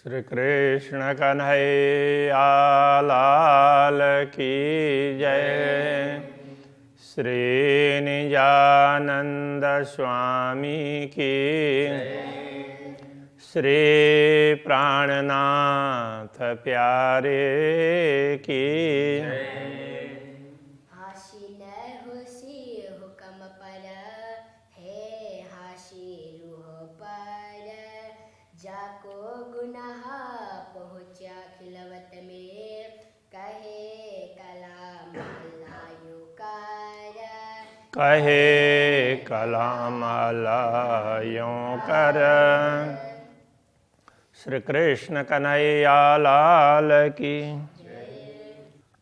श्री कृष्ण कन्हैया लाल की जय। श्री निजानंद स्वामी की, श्री प्राणनाथ प्यारे की। जाको गुनाह पहुँचा खिलवत में, कहे कलाम अल्लाह कहे कलाम अल्लाह कर। श्री कृष्ण कन्हैया लाल की।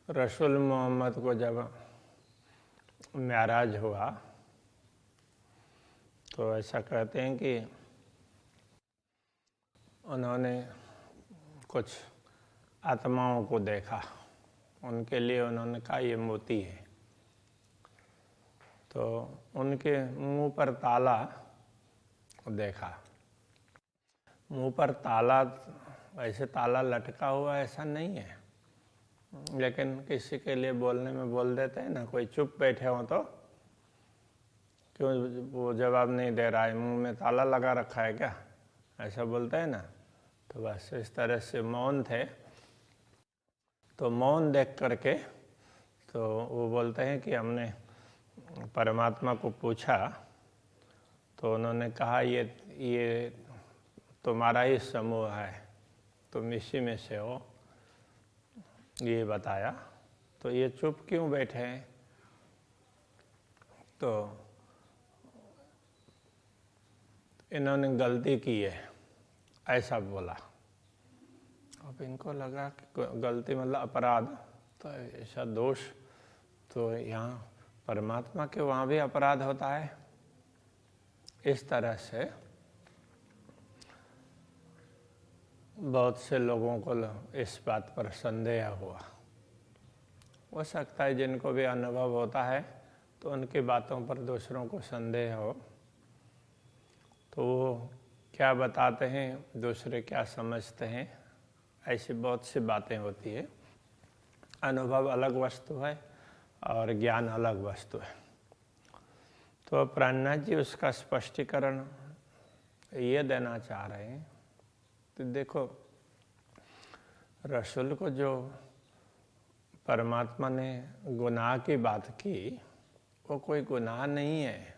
रसूल मोहम्मद को जब मेराज हुआ तो ऐसा कहते हैं कि उन्होंने कुछ आत्माओं को देखा, उनके लिए उन्होंने कहा ये मोती है। तो उनके मुंह पर ताला देखा। मुंह पर ताला, वैसे ताला लटका हुआ ऐसा नहीं है, लेकिन किसी के लिए बोलने में बोल देते हैं ना, कोई चुप बैठे हो तो क्यों वो जवाब नहीं दे रहा है, मुंह में ताला लगा रखा है क्या, ऐसा बोलते हैं ना। तो बस इस तरह से मौन थे। तो मौन देख करके तो वो बोलते हैं कि हमने परमात्मा को पूछा तो उन्होंने कहा ये तुम्हारा ही समूह है, तुम इसी में से हो, ये बताया। तो ये चुप क्यों बैठे हैं? तो इन्होंने गलती की है ऐसा बोला। अब इनको लगा कि गलती मतलब अपराध, तो ऐसा दोष तो यहाँ परमात्मा के वहाँ भी अपराध होता है। इस तरह से बहुत से लोगों को इस बात पर संदेह हुआ। हो सकता है जिनको भी अनुभव होता है तो उनकी बातों पर दूसरों को संदेह हो, तो वो क्या बताते हैं, दूसरे क्या समझते हैं, ऐसी बहुत सी बातें होती है। अनुभव अलग वस्तु है और ज्ञान अलग वस्तु है। तो प्राणनाथ जी उसका स्पष्टीकरण ये देना चाह रहे हैं। तो देखो, रसूल को जो परमात्मा ने गुनाह की बात की, वो कोई गुनाह नहीं है,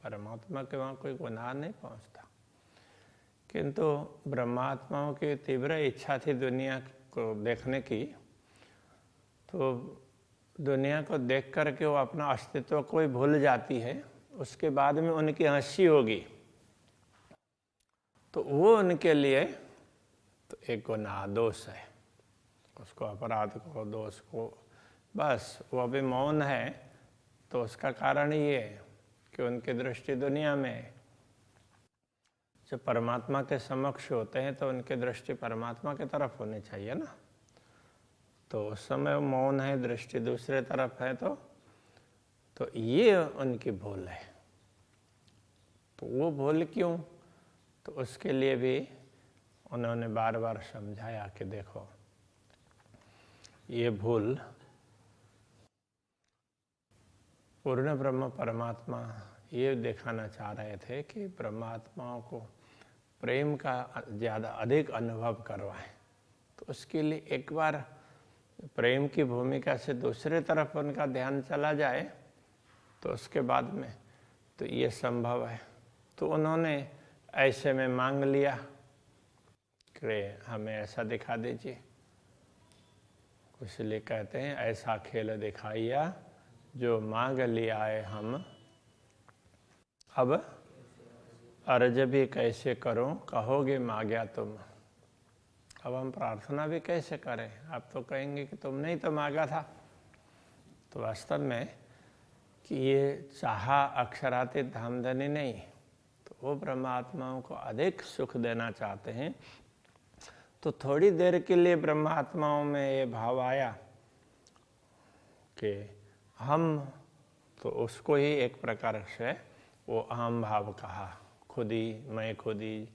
परमात्मा के वहाँ कोई गुनाह नहीं पहुँचता। किंतु ब्रह्मात्माओं की तीव्र इच्छा थी दुनिया को देखने की, तो दुनिया को देख करके वो अपना अस्तित्व को ही भूल जाती है। उसके बाद में उनकी हंसी होगी तो वो उनके लिए तो एक गुनाह दोष है, उसको अपराध को दोष को, बस वो अभी मौन है। तो उसका कारण ये है कि उनकी दृष्टि दुनिया में है। जब परमात्मा के समक्ष होते हैं तो उनकी दृष्टि परमात्मा की तरफ होनी चाहिए ना। तो उस समय मौन है, दृष्टि दूसरे तरफ है, तो ये उनकी भूल है। तो वो भूल क्यों? तो उसके लिए भी उन्होंने बार बार समझाया कि देखो, ये भूल पूर्ण ब्रह्म परमात्मा ये दिखाना चाह रहे थे कि ब्रह्मात्माओं को प्रेम का ज़्यादा अधिक अनुभव करवाएं। तो उसके लिए एक बार प्रेम की भूमिका से दूसरे तरफ उनका ध्यान चला जाए तो उसके बाद में तो ये संभव है। तो उन्होंने ऐसे में मांग लिया कि हमें ऐसा दिखा दीजिए। इसलिए कहते हैं ऐसा खेल दिखाइया जो मांग लिया है हम, अब अर्ज भी कैसे करूं कहोगे मांगा तुम। अब हम प्रार्थना भी कैसे करें, आप तो कहेंगे कि तुमने ही तो मांगा था। तो वास्तव में कि ये चाहा अक्षरातीत धामधनी नहीं, तो वो ब्रह्मात्माओं को अधिक सुख देना चाहते हैं। तो थोड़ी देर के लिए ब्रह्मात्माओं में ये भाव आया कि हम, तो उसको ही एक प्रकार से वो अहम भाव कहा, खुदी, मैं खुदी,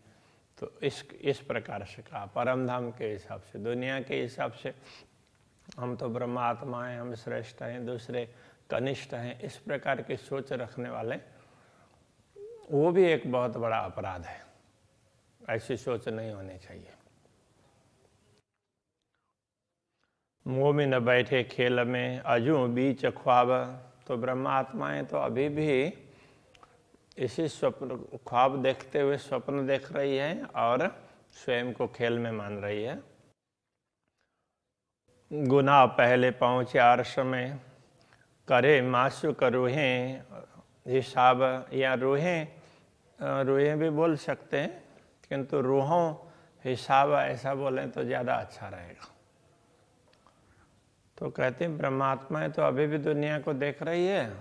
तो इस प्रकार से कहा। परम धाम के हिसाब से, दुनिया के हिसाब से हम तो ब्रह्मात्मा हैं, हम श्रेष्ठ हैं, दूसरे कनिष्ठ हैं, इस प्रकार की सोच रखने वाले, वो भी एक बहुत बड़ा अपराध है। ऐसी सोच नहीं होनी चाहिए। मुँह में न बैठे खेल में अजू बीच ख्वाब, तो ब्रह्मात्माएं तो अभी भी इसी स्वप्न ख्वाब देखते हुए स्वप्न देख रही है और स्वयं को खेल में मान रही है। गुनाह पहले पहुँचे अर्श में, करे माशुक रूहें हिसाब, या रूहें भी बोल सकते हैं, किंतु रूहों हिसाब ऐसा बोलें तो ज़्यादा अच्छा रहेगा। तो कहते हैं ब्रह्मात्माएं तो अभी भी दुनिया को देख रही है,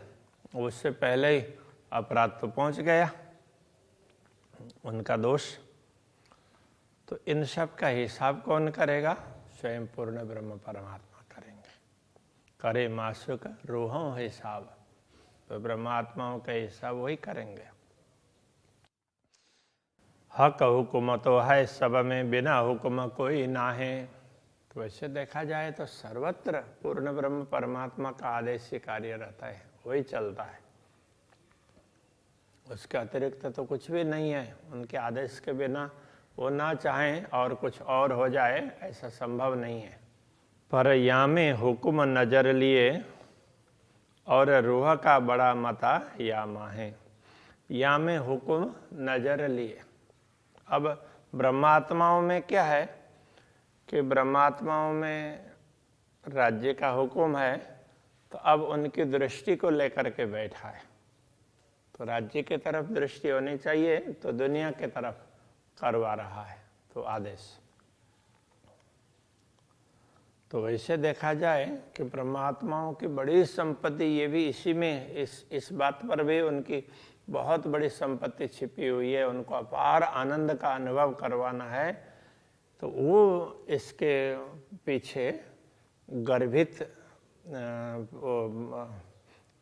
उससे पहले ही अपराध तो पहुंच गया, उनका दोष। तो इन सब का हिसाब कौन करेगा? स्वयं पूर्ण ब्रह्म परमात्मा करेंगे। करे माशुक रूहों हिसाब, तो ब्रह्मात्माओं का हिसाब वही करेंगे। हक हुक्म तो है सब में, बिना हुक्म कोई ना है। तो वैसे देखा जाए तो सर्वत्र पूर्ण ब्रह्म परमात्मा का आदेश ही कार्य रहता है, वही चलता है, उसके अतिरिक्त तो कुछ भी नहीं है। उनके आदेश के बिना वो ना चाहें और कुछ और हो जाए, ऐसा संभव नहीं है। पर यामे हुक्म नजर लिए, और रूह का बड़ा मता यामा है। यामे हुक्म नजर लिए। अब ब्रह्मात्माओं में क्या है कि ब्रह्मात्माओं में राज्य का हुक्म है, तो अब उनकी दृष्टि को लेकर के बैठा है। तो राज्य की तरफ दृष्टि होनी चाहिए, तो दुनिया की तरफ करवा रहा है, तो आदेश। तो वैसे देखा जाए कि ब्रह्मात्माओं की बड़ी संपत्ति ये भी इसी में, इस बात पर भी उनकी बहुत बड़ी संपत्ति छिपी हुई है। उनको अपार आनंद का अनुभव करवाना है, तो वो इसके पीछे गर्भित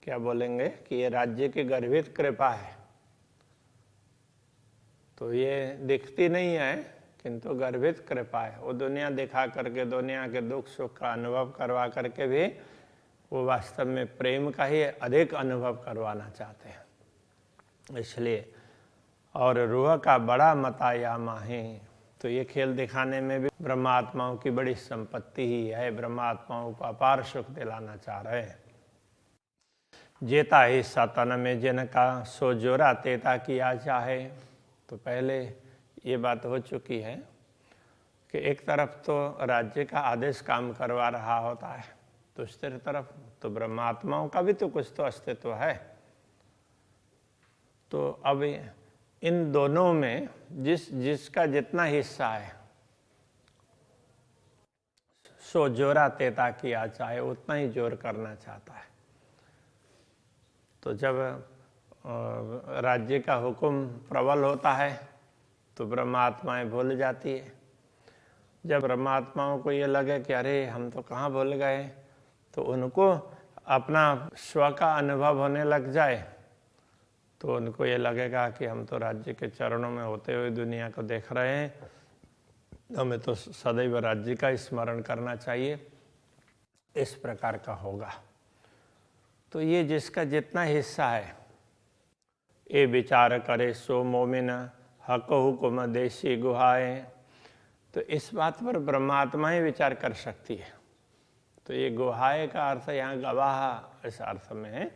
क्या बोलेंगे कि ये राज्य की गर्भित कृपा है। तो ये दिखती नहीं है, किंतु गर्भित कृपा है। वो दुनिया दिखा करके, दुनिया के दुख सुख का अनुभव करवा करके भी वो वास्तव में प्रेम का ही अधिक अनुभव करवाना चाहते हैं। इसलिए और रूह का बड़ा मतायामा है। तो ये खेल दिखाने में भी ब्रह्मात्माओं की बड़ी संपत्ति ही है। ब्रह्मात्माओं को अपार सुख दिलाना चाह रहे हैं। जेता ही सतन में जिनका सो जोरा तेता किया चाहे। तो पहले ये बात हो चुकी है कि एक तरफ तो राज्य का आदेश काम करवा रहा होता है, दूसरी तरफ तो ब्रह्मात्माओं का भी तो कुछ तो अस्तित्व है। तो अब इन दोनों में जिसका जितना हिस्सा है सो जोरा तेता किया चाहे, उतना ही जोर करना चाहता है। तो जब राज्य का हुक्म प्रबल होता है तो ब्रह्मात्माएं भूल जाती है। जब ब्रह्मात्माओं को ये लगे कि अरे हम तो कहाँ भूल गए, तो उनको अपना स्व का अनुभव होने लग जाए, तो उनको ये लगेगा कि हम तो राज्य के चरणों में होते हुए दुनिया को देख रहे हैं, हमें तो सदैव राज्य का स्मरण करना चाहिए। इस प्रकार का होगा। तो ये जिसका जितना हिस्सा है, ये विचार करे सो मोमिन हक हुक्म देशी गुहाएं। तो इस बात पर ब्रह्मात्मा ही विचार कर सकती है। तो ये गुहाए का अर्थ यहाँ गवाह इस अर्थ में है।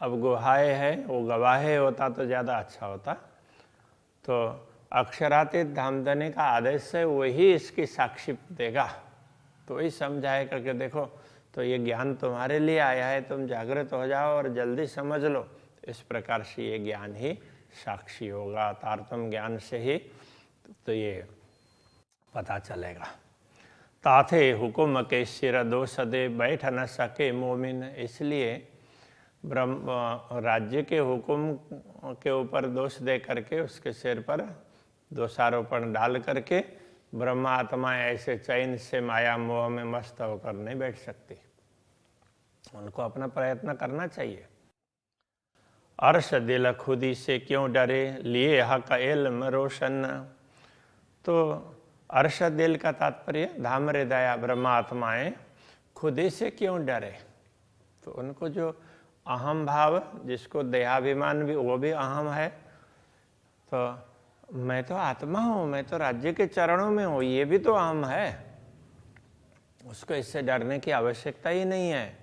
अब गुहाए है, वो गवाहे होता तो ज़्यादा अच्छा होता। तो अक्षरातीत धामधनी का आदेश से वही इसकी साक्षी देगा, तो वही समझाएगा कि देखो तो ये ज्ञान तुम्हारे लिए आया है, तुम जागृत हो जाओ और जल्दी समझ लो। इस प्रकार से ये ज्ञान ही साक्षी होगा। तारतम ज्ञान से ही तो ये पता चलेगा। ताथे हुकुम के सिर दो सदे बैठ न सके मोमिन। इसलिए ब्रह्म राज्य के हुक्म के ऊपर दोष दे करके उसके सिर पर दोषारोपण डाल करके ब्रह्मात्मा ऐसे चैन से माया मोह में मस्त होकर नहीं बैठ सकती। उनको अपना प्रयत्न करना चाहिए। अर्श दिल खुदी से क्यों डरे, लिए हक इल्म रोशन। तो अर्श दिल का तात्पर्य धाम हृदया ब्रह्मात्माएं खुदी से क्यों डरे। तो उनको जो अहम भाव, जिसको देहाभिमान भी, वो भी अहम है, तो मैं तो आत्मा हूँ, मैं तो राज्य के चरणों में हूँ, ये भी तो अहम है। उसको इससे डरने की आवश्यकता ही नहीं है।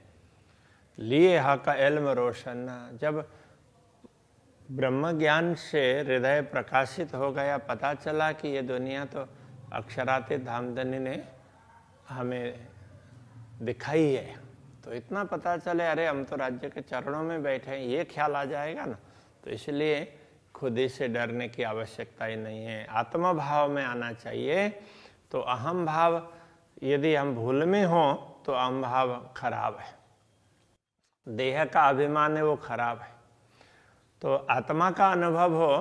लिए हक इल्म रोशन, जब ब्रह्म ज्ञान से हृदय प्रकाशित हो गया, पता चला कि ये दुनिया तो अक्षरातीत धामधनी ने हमें दिखाई है, तो इतना पता चले अरे हम तो राज्य के चरणों में बैठे हैं, ये ख्याल आ जाएगा ना। तो इसलिए खुद ही से डरने की आवश्यकता ही नहीं है, आत्मा भाव में आना चाहिए। तो अहम भाव यदि हम भूल में हों तो अहम भाव खराब है, देह का अभिमान है वो खराब है। तो आत्मा का अनुभव हो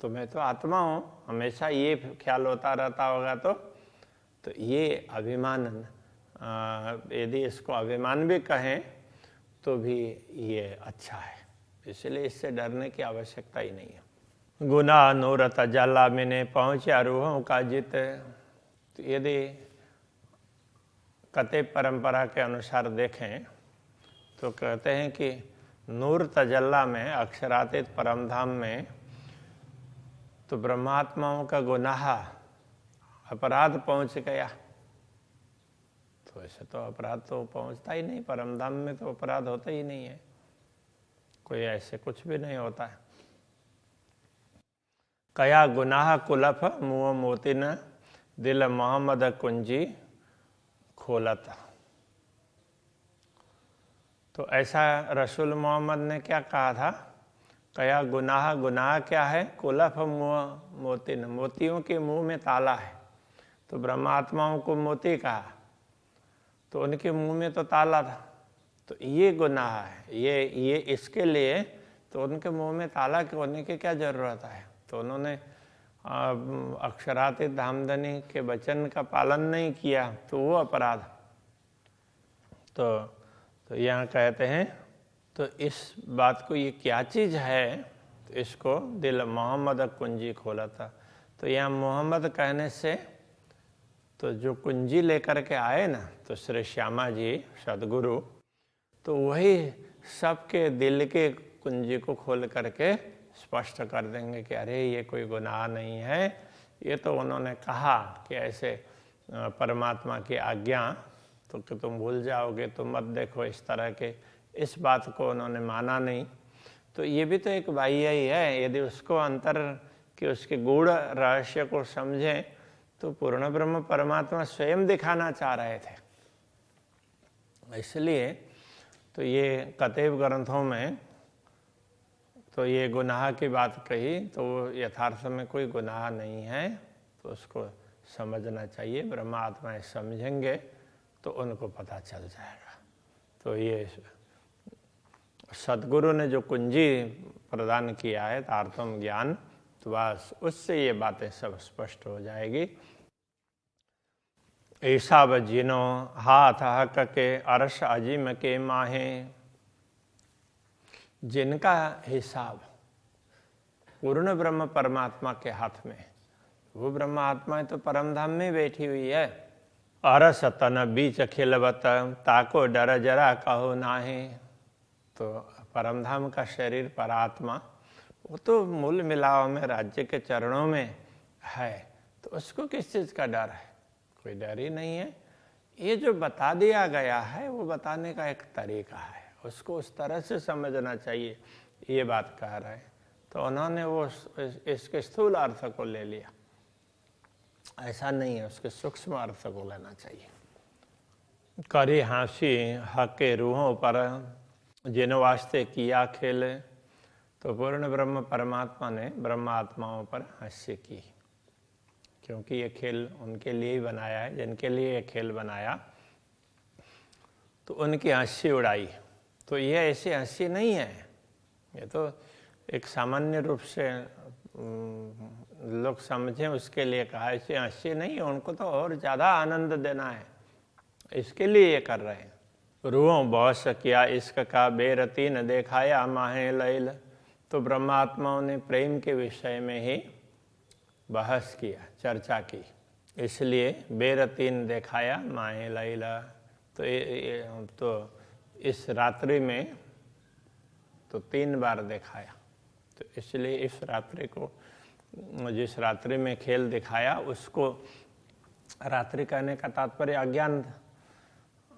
तो मैं तो आत्मा हूँ, हमेशा ये ख्याल होता रहता होगा, तो ये अभिमान, यदि इसको अभिमान भी कहें तो भी ये अच्छा है, इसलिए इससे डरने की आवश्यकता ही नहीं है। गुनाह नूरत जाला मैंने पहुँचा रूहों का जित। तो यदि कते परंपरा के अनुसार देखें तो कहते हैं कि नूर तजल्ला में, अक्षरातीत परमधाम में, तो ब्रह्मात्माओं का गुनाह, अपराध पहुंच गया। तो ऐसे तो अपराध तो पहुंचता ही नहीं, परमधाम में तो अपराध होता ही नहीं है, कोई ऐसे कुछ भी नहीं होता है। कया गुनाह कुलफ मुँह मोतिन, दिल मोहम्मद कुंजी खोलत। तो ऐसा रसूल मोहम्मद ने क्या कहा था, कया गुनाह, गुनाह क्या है, कुलफ मुँह मोतिन, मोतियों के मुंह में ताला है। तो ब्रह्मात्माओं को मोती कहा, तो उनके मुंह में तो ताला था, तो ये गुनाह है, ये इसके लिए तो उनके मुंह में ताला होने की क्या जरूरत है। तो उन्होंने अक्षरातीत धामधनी के वचन का पालन नहीं किया, तो वो अपराध। तो यहाँ कहते हैं, तो इस बात को, ये क्या चीज़ है, तो इसको दिल मोहम्मद कुंजी खोला था। तो यहाँ मोहम्मद कहने से, तो जो कुंजी लेकर के आए ना, तो श्री श्यामा जी सदगुरु, तो वही सबके दिल के कुंजी को खोल करके स्पष्ट कर देंगे कि अरे ये कोई गुनाह नहीं है, ये तो उन्होंने कहा कि ऐसे परमात्मा की आज्ञा तो कि तुम भूल जाओगे, तुम मत देखो इस तरह के, इस बात को उन्होंने माना नहीं। तो ये भी तो एक बाह्य ही है, यदि उसको अंतर के उसके गूढ़ रहस्य को समझें तो पूर्ण ब्रह्म परमात्मा स्वयं दिखाना चाह रहे थे। इसलिए तो ये कतेब ग्रंथों में तो ये गुनाह की बात कही, तो वो यथार्थ में कोई गुनाह नहीं है, तो उसको समझना चाहिए। ब्रह्म आत्माएं समझेंगे तो उनको पता चल जाएगा। तो ये सदगुरु ने जो कुंजी प्रदान किया है, तारतम ज्ञान, तो बस उससे ये बातें सब स्पष्ट हो जाएगी। ऐसा बजिनो हाथ हक के अर्श अजीम के माहे, जिनका हिसाब पूर्ण ब्रह्म परमात्मा के हाथ में, वो ब्रह्म आत्माएं तो परमधाम में बैठी हुई है। अरस तन बीच खिलवत, ताको डर जरा कहो नाहे। तो परमधाम का शरीर परात्मा, वो तो मूल मिलाव में राज्य के चरणों में है, तो उसको किस चीज़ का डर है, कोई डर ही नहीं है। ये जो बता दिया गया है वो बताने का एक तरीका है, उसको उस तरह से समझना चाहिए, ये बात कह रहे हैं। तो उन्होंने वो इसके स्थूल अर्थ को ले लिया, ऐसा नहीं है, उसके सूक्ष्म अर्थ को लेना चाहिए। करी हाँसी हक के रूहों पर, जिन वास्ते किया खेल। तो पूर्ण ब्रह्म परमात्मा ने ब्रह्म आत्माओं पर हंसी की, क्योंकि ये खेल उनके लिए ही बनाया है, जिनके लिए ये खेल बनाया, तो उनकी हंसी उड़ाई। तो ये ऐसी हंसी नहीं है, ये तो एक सामान्य रूप से लोग समझें उसके लिए कहा, ऐसी हंसी नहीं है, उनको तो और ज़्यादा आनंद देना है, इसके लिए ये कर रहे हैं। रूहों बौस किया इश्क का बेरतीन देखाया माहे लैल। तो ब्रह्मात्माओं ने प्रेम के विषय में ही बहस किया, चर्चा की। इसलिए बेरतीन दिखाया माए लैला। तो इस रात्रि में तो 3 बार दिखाया। तो इसलिए इस रात्रि को, जिस रात्रि में खेल दिखाया, उसको रात्रि कहने का तात्पर्य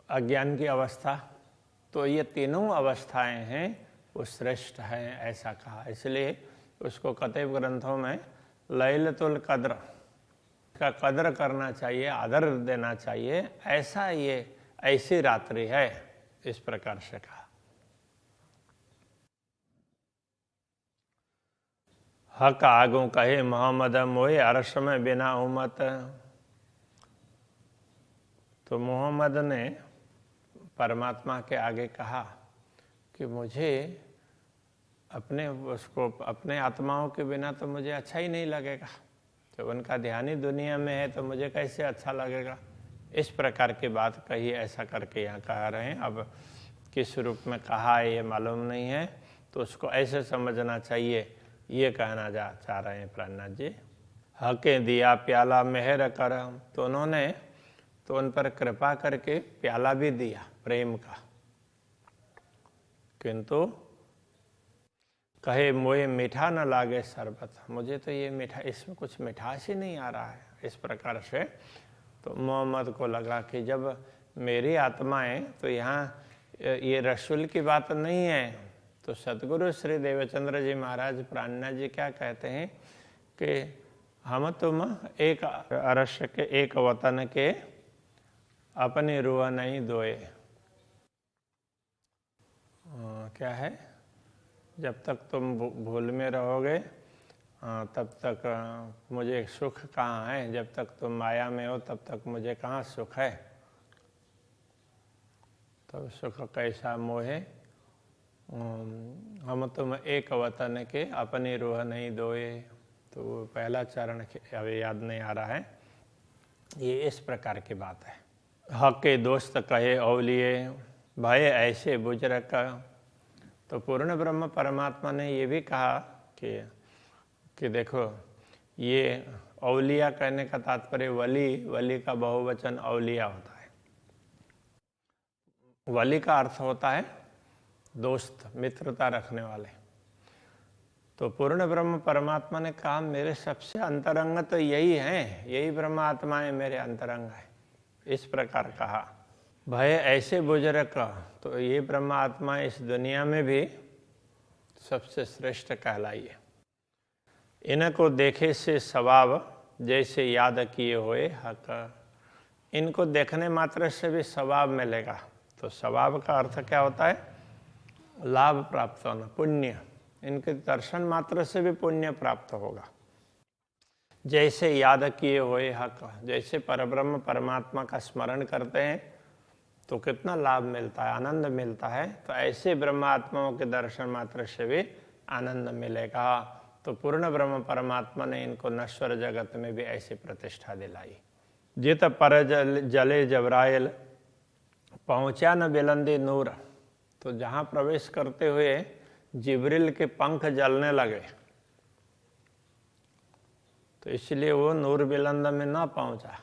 अज्ञान की अवस्था। तो ये तीनों अवस्थाएं हैं वो श्रेष्ठ हैं, ऐसा कहा। इसलिए उसको कतई ग्रंथों में लैलतुल कद्र का कद्र करना चाहिए, आदर देना चाहिए, ऐसा ये ऐसी रात्रि है, इस प्रकार से कहा। हक आगू कहे मोहम्मद मोए अर्श में बिना उमत। तो मोहम्मद ने परमात्मा के आगे कहा कि मुझे अपने आत्माओं के बिना तो मुझे अच्छा ही नहीं लगेगा। जब उनका ध्यान ही दुनिया में है तो मुझे कैसे अच्छा लगेगा। इस प्रकार की बात कही, ऐसा करके यहाँ कह रहे हैं। अब किस रूप में कहा है ये मालूम नहीं है, तो उसको ऐसे समझना चाहिए, ये कहना चाह रहे हैं प्राणनाथ जी। हके दिया प्याला मेहर कर। तो उन्होंने तो उन पर कृपा करके प्याला भी दिया प्रेम का, किंतु कहे मोए मीठा न लागे शरबत। मुझे तो ये मीठा, इसमें कुछ मिठास ही नहीं आ रहा है। इस प्रकार से तो मोहम्मद को लगा कि जब मेरी आत्मा है तो यहाँ ये रसूल की बात नहीं है। तो सतगुरु श्री देवचंद्र जी महाराज प्राणनाथ जी क्या कहते हैं कि हम तुम एक अरश के एक वतन के अपनी रूह नहीं दोए। क्या है, जब तक तुम भूल में रहोगे तब तक मुझे सुख कहाँ है, जब तक तुम माया में हो तब तक मुझे कहाँ सुख है। तब सुख कैसा मोहे, हम तुम एक वतन के अपनी रूह नहीं दोए। तो पहला चरण अभी याद नहीं आ रहा है। ये इस प्रकार की बात है। हक के दोस्त कहे औलिए भय ऐसे बुजुर्ग। तो पूर्ण ब्रह्म परमात्मा ने ये भी कहा कि देखो, ये औलिया कहने का तात्पर्य वली का बहुवचन औलिया होता है। वली का अर्थ होता है दोस्त, मित्रता रखने वाले। तो पूर्ण ब्रह्म परमात्मा ने कहा मेरे सबसे अंतरंग तो यही हैं, यही ब्रह्म आत्माएं मेरे अंतरंग है। इस प्रकार कहा। भय ऐसे बुजुर्ग का, तो ये ब्रह्म आत्मा इस दुनिया में भी सबसे श्रेष्ठ कहलाई है। इनको देखे से स्वभाव जैसे याद किए हुए हक। इनको देखने मात्र से भी स्वभाव मिलेगा। तो स्वभाव का अर्थ क्या होता है, लाभ प्राप्त होना, पुण्य। इनके दर्शन मात्र से भी पुण्य प्राप्त होगा। जैसे याद किए हुए हक, जैसे परब्रह्म परमात्मा का स्मरण करते हैं तो कितना लाभ मिलता है, आनंद मिलता है। तो ऐसे ब्रह्मात्माओं के दर्शन मात्र से भी आनंद मिलेगा। तो पूर्ण ब्रह्म परमात्मा ने इनको नश्वर जगत में भी ऐसी प्रतिष्ठा दिलाई। जित पर जले जबराइल पहुँचा न बिलंदी नूर। तो जहाँ प्रवेश करते हुए जिब्रिल के पंख जलने लगे, तो इसलिए वो नूर बिलंद में ना पहुँचा,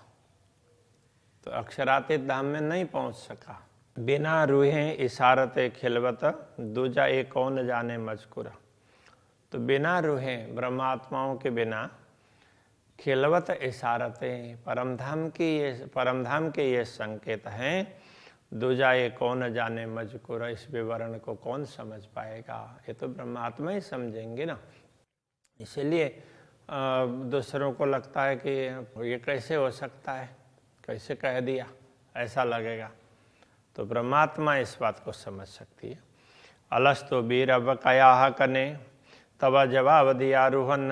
तो अक्षरातीत धाम में नहीं पहुँच सका। बिना रूहें इशारते खिलवत दूजा एक कौन जाने मजकुरा। तो बिना रूहें, ब्रह्मात्माओं के बिना, खिलवत इशारते, परमधाम के ये संकेत हैं। दूजा ये कौन जाने मजकुरा, इस विवरण को कौन समझ पाएगा। ये तो ब्रह्मात्मा ही समझेंगे ना। इसलिए दूसरों को लगता है कि ये कैसे हो सकता है, कैसे कह दिया, ऐसा लगेगा। तो ब्रह्मात्मा इस बात को समझ सकती है। अलस्तो बीर अब कया कने तब जवाब दिया रूहन।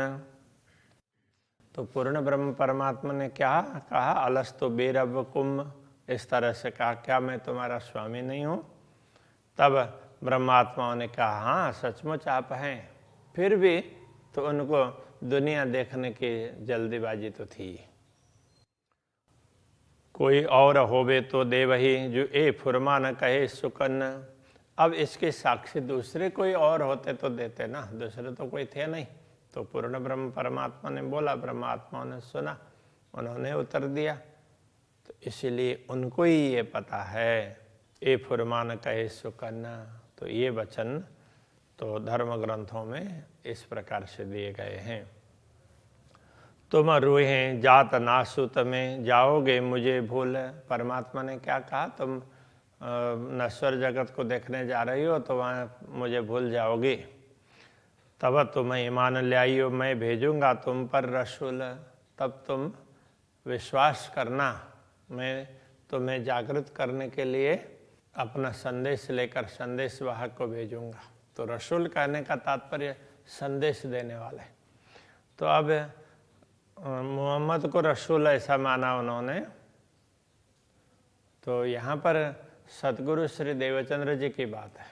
तो पूर्ण ब्रह्म परमात्मा ने क्या कहा, अलस्तो बीर अब कुम, इस तरह से कहा, क्या मैं तुम्हारा स्वामी नहीं हूँ। तब ब्रह्मात्माओं ने कहा हाँ सचमुच आप हैं। फिर भी तो उनको दुनिया देखने की जल्दीबाजी तो थी। कोई और होवे तो देवही जो ए फुरमा न कहे सुकन। अब इसके साक्षी दूसरे कोई और होते तो देते ना, दूसरे तो कोई थे नहीं। तो पूर्ण ब्रह्म परमात्मा ने बोला, ब्रह्मात्मा ने सुना, उन्होंने उत्तर दिया। तो इसीलिए उनको ही ये पता है। ए फुरमान कहे सुकन्ना, तो ये वचन तो धर्म ग्रंथों में इस प्रकार से दिए गए हैं। तुम रूहें जात नासुत में जाओगे मुझे भूल। परमात्मा ने क्या कहा, तुम नश्वर जगत को देखने जा रही हो तो वहाँ मुझे भूल जाओगी। तब तुम्हें ईमान ले आई हो, मैं भेजूंगा तुम पर रसूल, तब तुम विश्वास करना, मैं तुम्हें जागृत करने के लिए अपना संदेश लेकर संदेश वाहक को भेजूंगा। तो रसूल कहने का तात्पर्य संदेश देने वाले। तो अब मोहम्मद को रसूल ऐसा माना उन्होंने। तो यहाँ पर सतगुरु श्री देवचंद्र जी की बात है।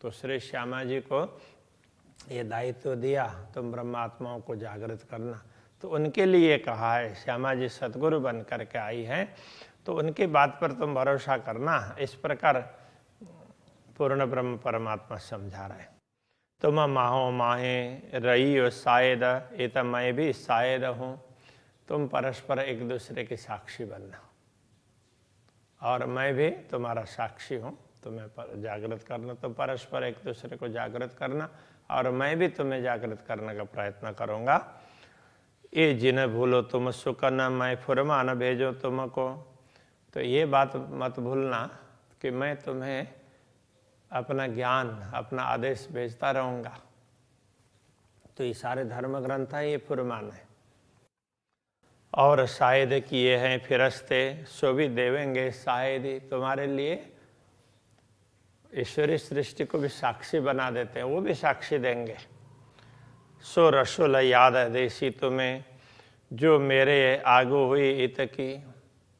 तो श्री श्यामा जी को ये दायित्व दिया, तुम ब्रह्मात्माओं को जागृत करना। तो उनके लिए कहा है, श्यामा जी सतगुरु बन करके आई हैं, तो उनकी बात पर तुम भरोसा करना। इस प्रकार पूर्ण ब्रह्म परमात्मा समझा रहे। तुम माहो माहे रही हो शायद, ये तो मैं भी शायद हूँ। तुम परस्पर एक दूसरे की साक्षी बनना, और मैं भी तुम्हारा साक्षी हूँ। तुम्हें जागृत करना, तुम परस्पर एक दूसरे को जागृत करना, और मैं भी तुम्हें जागृत करने का प्रयत्न करूँगा। ये जिन्हें भूलो तुम सुकन्ना, मैं फुरमान भेजो तुमको। तो ये बात मत भूलना कि मैं तुम्हें अपना ज्ञान, अपना आदेश भेजता रहूँगा। तो ये सारे धर्म ग्रंथ है, ये फुरमान है। और शायद किए हैं फिरस्ते, सो भी देवेंगे शायद ही। तुम्हारे लिए ईश्वरी सृष्टि को भी साक्षी बना देते हैं, वो भी साक्षी देंगे। सो रसूल याद है देसी तुम्हें, जो मेरे आगू हुई इत की।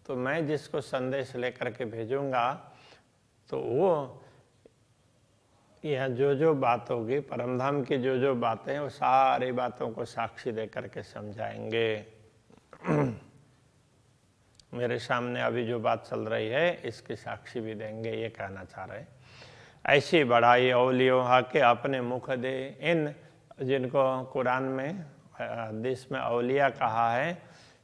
तो मैं जिसको संदेश लेकर के भेजूंगा, तो वो यह जो बात होगी, परमधाम की जो बातें, वो सारी बातों को साक्षी दे करके समझाएंगे। मेरे सामने अभी जो बात चल रही है, इसकी साक्षी भी देंगे, ये कहना चाह रहे हैं। ऐसी बढ़ाई औलियों हाके अपने मुख दे। इन जिनको कुरान में, हदीस में औलिया कहा है,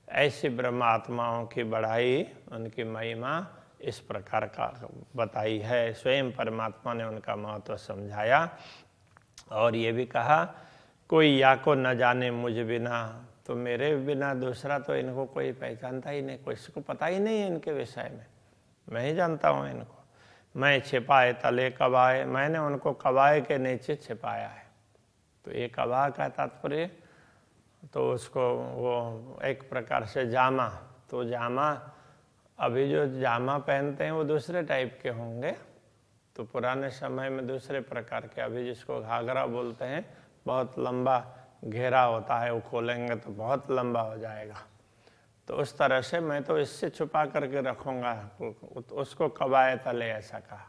ऐसी ब्रह्म आत्माओं की बढ़ाई, उनकी महिमा इस प्रकार का बताई है। स्वयं परमात्मा ने उनका महत्व समझाया। और ये भी कहा, कोई या को न जाने मुझ बिना। तो मेरे बिना दूसरा तो इनको कोई पहचानता ही नहीं, किसी को पता ही नहीं है इनके विषय में, मैं ही जानता हूँ इनको। मैं छिपाए तले कबाए, मैंने उनको कबाए के नीचे छिपाया है। तो ये कबा का तात्पर्य, तो उसको वो एक प्रकार से जामा। तो जामा, अभी जो जामा पहनते हैं वो दूसरे टाइप के होंगे, तो पुराने समय में दूसरे प्रकार के। अभी जिसको घाघरा बोलते हैं, बहुत लंबा घेरा होता है, वो खोलेंगे तो बहुत लंबा हो जाएगा। तो उस तरह से मैं तो इससे छुपा करके रखूँगा, उसको कबाए तले ऐसा कहा।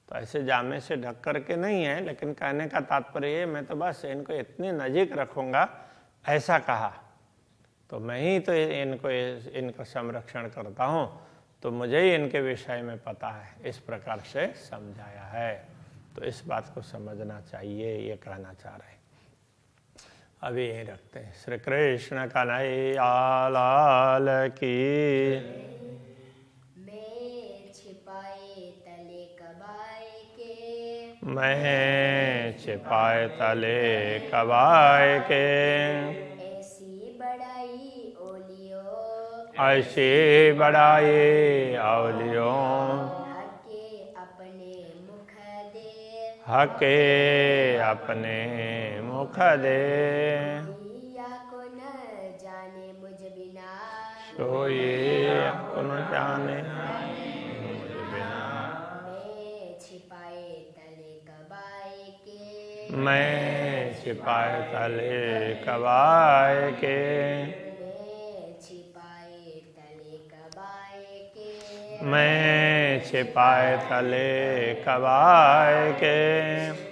तो ऐसे जामे से ढक करके नहीं है, लेकिन कहने का तात्पर्य है, मैं तो बस इनको इतनी नज़ीक रखूँगा ऐसा कहा। तो मैं ही तो इनका संरक्षण करता हूँ, तो मुझे ही इनके विषय में पता है, इस प्रकार से समझाया है। तो इस बात को समझना चाहिए, ये कहना चाह रहे हैं। अभी यहीं रखते हैं। श्री कृष्ण कन्हैया लाल की। मैं छिपाए तले कबाए के, मैं छिपाए तले कबाए के। ऐसी बढ़ाई ओलियो, ऐसी बढ़ाई औलियों, हके अपने मुख दे। हके अपने मुख दे। या को न जाने मुझ बिना, सोई को न जाने मुझ बिना। मैं छिपाए तले कबाए के, मैं छिपाए तले कबाए के। मैं छिपाए तले कबाए के। मैं छिपाए तले कबाए के।